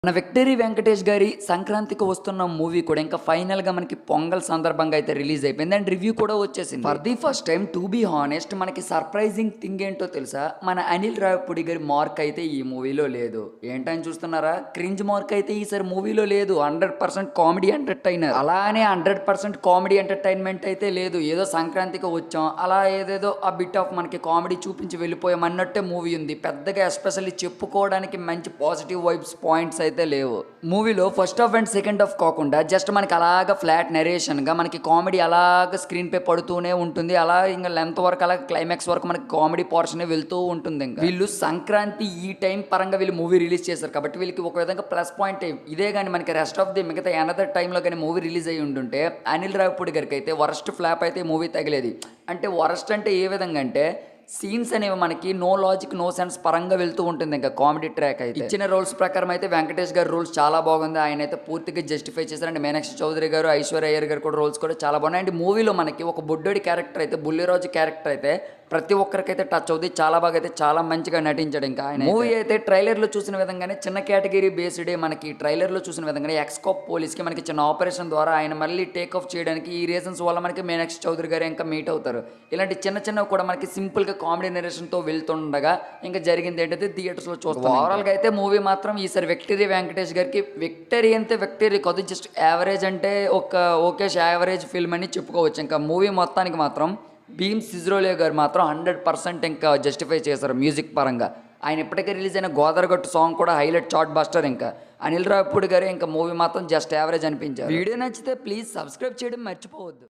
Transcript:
మన 'విక్టరీ వెంకటేష్' గారి సంక్రాంతికి వస్తున్న మూవీ కూడా ఇంకా ఫైనల్‌గా మనకి పొంగల్ సందర్భంగా అయితే రిలీజ్ అయిపోయింది. అండ్ రివ్యూ కూడా వచ్చేసింది. For the first time to be honest మనకి సర్ప్రైజింగ్ థింగ్ ఏంటో తెలుసా? మన అనిల్ రావిపూడి గారి మార్క్ అయితే ఈ మూవీలో లేదు. ఏంటని చూస్తున్నారా? క్రింజ్ మార్క్ అయితే ఈసారి మూవీలో లేదు. 100% కామెడీ ఎంటర్‌టైనర్. అలానే 100% కామెడీ ఎంటర్‌టైన్‌మెంట్ అయితే లేదు. ఏదో సంక్రాంతికి వచ్చాం. అలా ఏదేదో ఆ బిట్ ఆఫ్ మనకి కామెడీ చూపించి వెళ్ళిపోయాం అన్నట్టే మూవీ ఉంది. పెద్దగా ఎస్పెషల్లీ చెప్పుకోవడానికి మంచి పాజిటివ్ వైబ్స్ పాయింట్స్ అయితే లేవు. మూవీలో first half and second half కాకుండా జస్ట్ మనకి అలాగా ఫ్లాట్ నెరేషన్‌గా మనకి కామెడీ అలాగా స్క్రీన్ పే పడుతూనే ఉంటుంది. అలా ఇంకా లెంత్ వరకు అలా క్లైమాక్స్ వరకు మనకి కామెడీ పోర్షనే వెళ్తూ ఉంటుంది. ఇంకా వీళ్ళు సంక్రాంతి ఈ టైం పరంగా వీళ్ళు మూవీ రిలీజ్ చేశారు కాబట్టి వీళ్ళకి ఒక విధంగా ప్లస్ పాయింట్. ఇదే కానీ మనకి రెస్ట్ ఆఫ్ ది మిగతా అనదర్ టైంలో కానీ మూవీ రిలీజ్ అయ్యి ఉంటుంటే అనిల్ రావిపూడి గారికి అయితే వరస్ట్ ఫ్లాప్ అయితే మూవీ తగిలేది. అంటే వరస్ట్ అంటే ఏ విధంగా అంటే సీన్స్ అనేవి మనకి నో లాజిక్ నో సెన్స్ పరంగా వెళ్తూ ఉంటుంది. ఇంకా కామెడీ ట్రాక్ అయితే ఇచ్చిన రోల్స్ ప్రకారం అయితే వెంకటేష్ గారి రోల్స్ చాలా బాగుంది. ఆయన అయితే పూర్తిగా జస్టిఫై చేశారు. అండ్ మీనాక్షి చౌదరి గారు, ఐశ్వర్య అయ్యర్ గారు కూడా రోల్స్ కూడా చాలా బాగున్నాయి. అండ్ మూవీలో మనకి ఒక బుడ్డోడి క్యారెక్టర్ అయితే బుల్లిరాజు క్యారెక్టర్ అయితే ప్రతి ఒక్కరికైతే టచ్ అవుతుంది. చాలా బాగా అయితే చాలా మంచిగా నటించాడు. ఇంకా ఆయన మూవీ అయితే ట్రైలర్లో చూసిన విధంగానే చిన్న కేటగిరీ బేస్డే మనకి ట్రైలర్లో చూసిన విధంగానే ఎక్స్కాప్ పోలీస్కి మనకి చిన్న ఆపరేషన్ ద్వారా ఆయన మళ్ళీ టేక్ ఆఫ్ చేయడానికి ఈ రీజన్స్ వల్ల మనకి మీనాక్షి చౌదరి గారు ఇంకా మీట్ అవుతారు. ఇలాంటి చిన్న చిన్నవి కూడా మనకి సింపుల్గా కామెడీ నెరేషన్తో వెళ్తుండగా ఇంకా జరిగింది ఏంటంటే థియేటర్స్లో చూస్తాం. ఓవరాల్గా అయితే మూవీ మాత్రం ఈసారి విక్టరీ వెంకటేష్ గారికి విక్టరీ అంటే విక్టరీ కాదు, జస్ట్ యావరేజ్ అంటే ఒక ఓకేష్ యావరేజ్ ఫిల్మ్ అని చెప్పుకోవచ్చు. ఇంకా మూవీ మొత్తానికి మాత్రం భీమ్ సిజ్రోలియా గారు మాత్రం 100% ఇంకా జస్టిఫై చేశారు మ్యూజిక్ పరంగా. ఆయన ఇప్పటికే రిలీజ్ అయిన గోదరగట్టు సాంగ్ కూడా హైలైట్ చార్ట్ బస్టర్. ఇంకా అనిల్ రావిపూడి గారు ఇంకా మూవీ మాత్రం జస్ట్ యావరేజ్ అనిపించారు. వీడియో నచ్చితే ప్లీజ్ సబ్స్క్రైబ్ చేయడం మర్చిపోవద్దు.